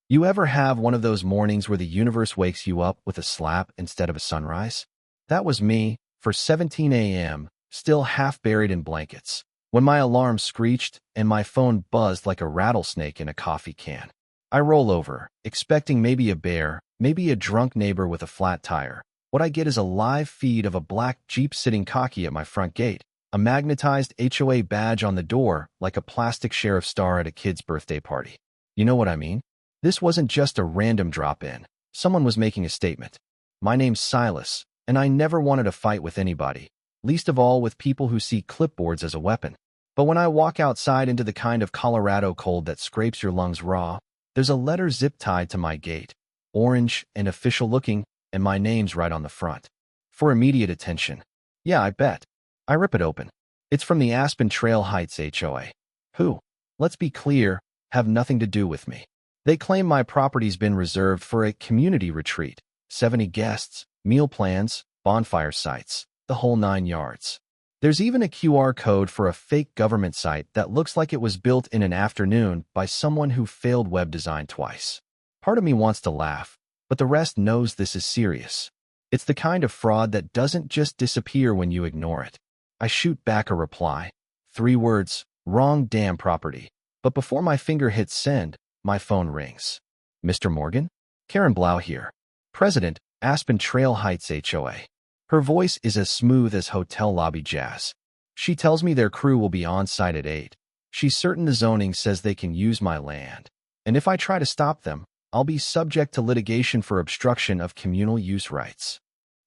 You ever have one of those mornings where the universe wakes you up with a slap instead of a sunrise? That was me, for 17 a.m., still half buried in blankets, when my alarm screeched and my phone buzzed like a rattlesnake in a coffee can. I roll over, expecting maybe a bear, maybe a drunk neighbor with a flat tire. What I get is a live feed of a black Jeep sitting cocky at my front gate, a magnetized HOA badge on the door like a plastic sheriff star at a kid's birthday party. You know what I mean? This wasn't just a random drop-in. Someone was making a statement. My name's Silas, and I never wanted a fight with anybody, least of all with people who see clipboards as a weapon. But when I walk outside into the kind of Colorado cold that scrapes your lungs raw, there's a letter zip-tied to my gate, orange and official-looking, and my name's right on the front. For immediate attention. Yeah, I bet. I rip it open. It's from the Aspen Trail Heights HOA. Who, let's be clear, have nothing to do with me. They claim my property's been reserved for a community retreat, 70 guests, meal plans, bonfire sites, the whole 9 yards. There's even a QR code for a fake government site that looks like it was built in an afternoon by someone who failed web design twice. Part of me wants to laugh, but the rest knows this is serious. It's the kind of fraud that doesn't just disappear when you ignore it. I shoot back a reply. 3 words, wrong damn property. But before my finger hits send, my phone rings. Mr. Morgan? Karen Blau here. President, Aspen Trail Heights HOA. Her voice is as smooth as hotel lobby jazz. She tells me their crew will be on site at 8. She's certain the zoning says they can use my land. And if I try to stop them, I'll be subject to litigation for obstruction of communal use rights.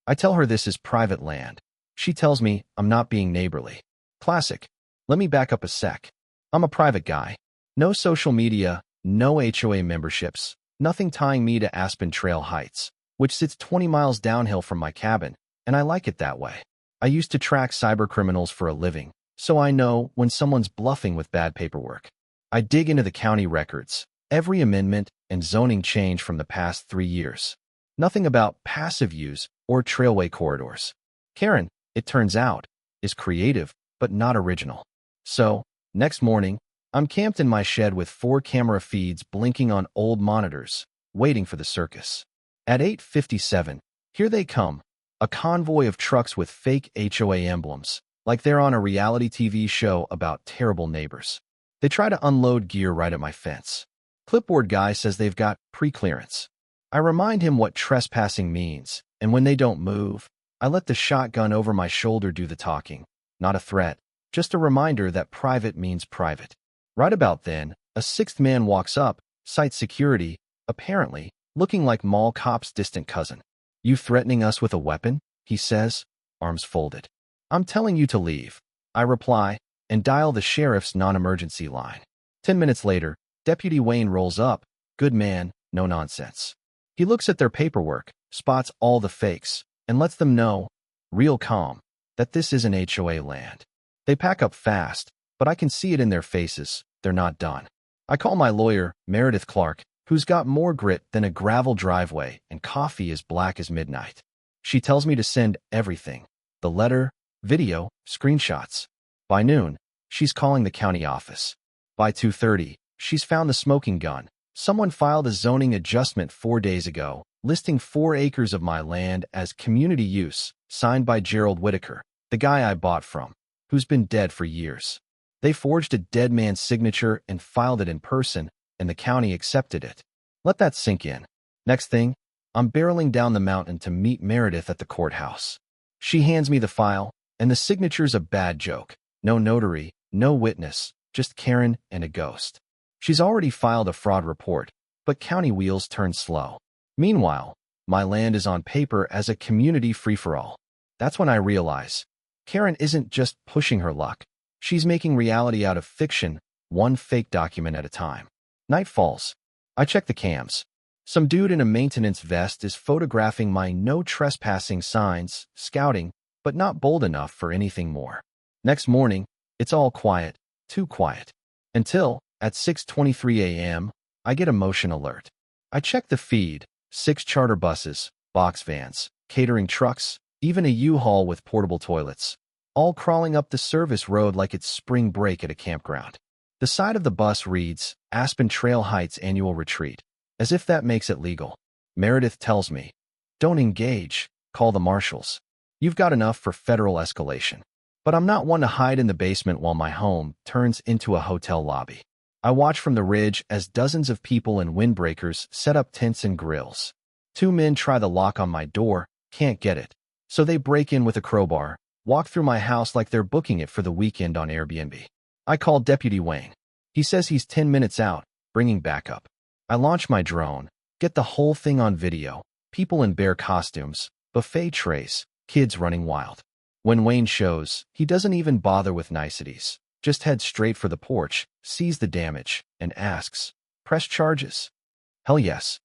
I tell her this is private land. She tells me I'm not being neighborly. Classic. Let me back up a sec. I'm a private guy. No social media, no HOA memberships, nothing tying me to Aspen Trail Heights, which sits 20 miles downhill from my cabin, and I like it that way. I used to track cybercriminals for a living, so I know when someone's bluffing with bad paperwork. I dig into the county records, every amendment and zoning change from the past 3 years. Nothing about passive use or trailway corridors. Karen, it turns out, is creative, but not original. So, next morning, I'm camped in my shed with 4 camera feeds blinking on old monitors, waiting for the circus. At 8:57, here they come, a convoy of trucks with fake HOA emblems, like they're on a reality TV show about terrible neighbors. They try to unload gear right at my fence. Clipboard guy says they've got pre-clearance. I remind him what trespassing means, and when they don't move, I let the shotgun over my shoulder do the talking. Not a threat, just a reminder that private means private. Right about then, a 6th man walks up, site security, apparently, looking like mall cop's distant cousin. You threatening us with a weapon? He says, arms folded. I'm telling you to leave. I reply, and dial the sheriff's non-emergency line. 10 minutes later, Deputy Wayne rolls up, good man, no nonsense. He looks at their paperwork, spots all the fakes, and lets them know, real calm, that this isn't HOA land. They pack up fast, but I can see it in their faces. They're not done. I call my lawyer, Meredith Clark, who's got more grit than a gravel driveway and coffee as black as midnight. She tells me to send everything, the letter, video, screenshots. By noon, she's calling the county office. By 2:30, she's found the smoking gun. Someone filed a zoning adjustment 4 days ago, listing 4 acres of my land as community use, signed by Gerald Whitaker, the guy I bought from, who's been dead for years. They forged a dead man's signature and filed it in person, and the county accepted it. Let that sink in. Next thing, I'm barreling down the mountain to meet Meredith at the courthouse. She hands me the file, and the signature's a bad joke. No notary, no witness, just Karen and a ghost. She's already filed a fraud report, but county wheels turn slow. Meanwhile, my land is on paper as a community free-for-all. That's when I realize Karen isn't just pushing her luck. She's making reality out of fiction, one fake document at a time. Night falls. I check the cams. Some dude in a maintenance vest is photographing my no trespassing signs, scouting, but not bold enough for anything more. Next morning, it's all quiet, too quiet. Until, at 6:23 a.m., I get a motion alert. I check the feed, 6 charter buses, box vans, catering trucks, even a U-Haul with portable toilets, all crawling up the service road like it's spring break at a campground. The side of the bus reads, Aspen Trail Heights Annual Retreat. As if that makes it legal. Meredith tells me, "Don't engage, call the marshals. You've got enough for federal escalation." But I'm not one to hide in the basement while my home turns into a hotel lobby. I watch from the ridge as dozens of people in windbreakers set up tents and grills. Two men try the lock on my door, can't get it. So they break in with a crowbar, walk through my house like they're booking it for the weekend on Airbnb. I call Deputy Wayne. He says he's 10 minutes out, bringing backup. I launch my drone, get the whole thing on video, people in bear costumes, buffet trays, kids running wild. When Wayne shows, he doesn't even bother with niceties, just heads straight for the porch, sees the damage, and asks, "Press charges?" Hell yes.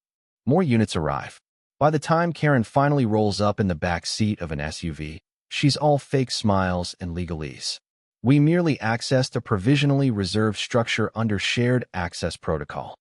More units arrive. By the time Karen finally rolls up in the back seat of an SUV, she's all fake smiles and legalese. We merely accessed a provisionally reserved structure under shared access protocol.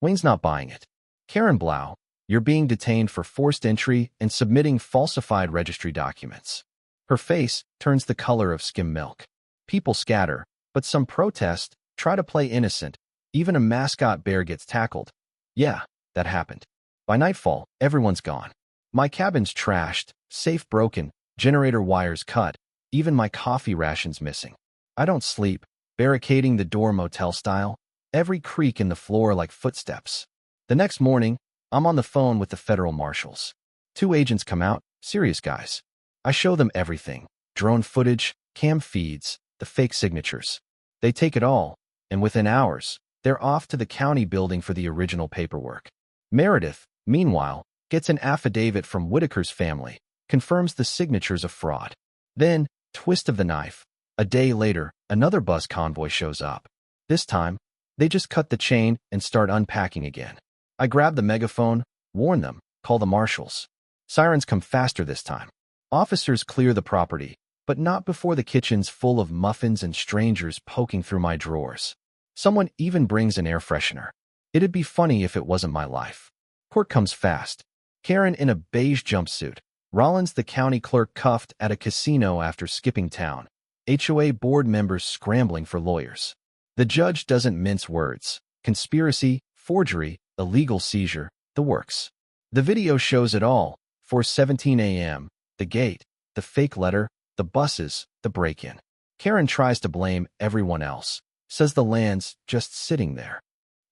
Wayne's not buying it. "Karen Blau, you're being detained for forced entry and submitting falsified registry documents." Her face turns the color of skim milk. People scatter, but some protest, try to play innocent. Even a mascot bear gets tackled. Yeah, that happened. By nightfall, everyone's gone. My cabin's trashed, safe broken, generator wires cut, even my coffee ration's missing. I don't sleep, barricading the door motel style, every creak in the floor like footsteps. The next morning, I'm on the phone with the federal marshals. Two agents come out, serious guys. I show them everything, drone footage, cam feeds, the fake signatures. They take it all, and within hours, they're off to the county building for the original paperwork. Meredith, meanwhile, gets an affidavit from Whitaker's family, confirms the signatures of fraud. Then, twist of the knife. A day later, another bus convoy shows up. This time, they just cut the chain and start unpacking again. I grab the megaphone, warn them, call the marshals. Sirens come faster this time. Officers clear the property, but not before the kitchen's full of muffins and strangers poking through my drawers. Someone even brings an air freshener. It'd be funny if it wasn't my life. Court comes fast. Karen in a beige jumpsuit. Rollins, the county clerk, cuffed at a casino after skipping town. HOA board members scrambling for lawyers. The judge doesn't mince words. Conspiracy, forgery, illegal seizure, the works. The video shows it all. 4:17 a.m., the gate, the fake letter, the buses, the break-in. Karen tries to blame everyone else, says the land's just sitting there.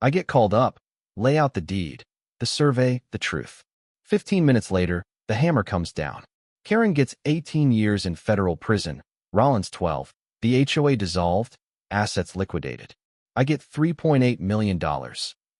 I get called up, lay out the deed, the survey, the truth. 15 minutes later, the hammer comes down. Karen gets 18 years in federal prison, Rollins 12, the HOA dissolved, assets liquidated. I get $3.8 million.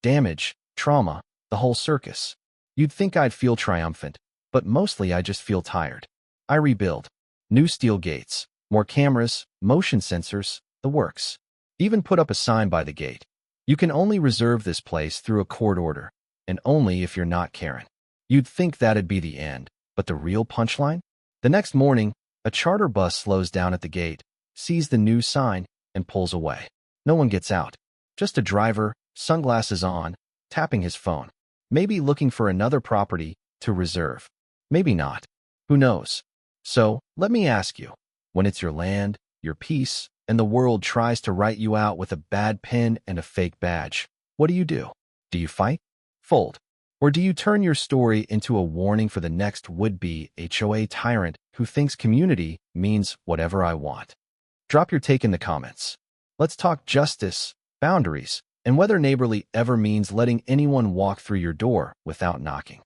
Damage, trauma, the whole circus. You'd think I'd feel triumphant, but mostly I just feel tired. I rebuild. New steel gates, more cameras, motion sensors, the works. Even put up a sign by the gate. You can only reserve this place through a court order, and only if you're not Karen. You'd think that'd be the end, but the real punchline? The next morning, a charter bus slows down at the gate, sees the new sign, and pulls away. No one gets out. Just a driver, sunglasses on, tapping his phone. Maybe looking for another property to reserve. Maybe not. Who knows? So, let me ask you, when it's your land, your peace, and the world tries to write you out with a bad pen and a fake badge, what do? Do you fight? Fold? Or do you turn your story into a warning for the next would-be HOA tyrant who thinks community means whatever I want? Drop your take in the comments. Let's talk justice, boundaries, and whether neighborly ever means letting anyone walk through your door without knocking.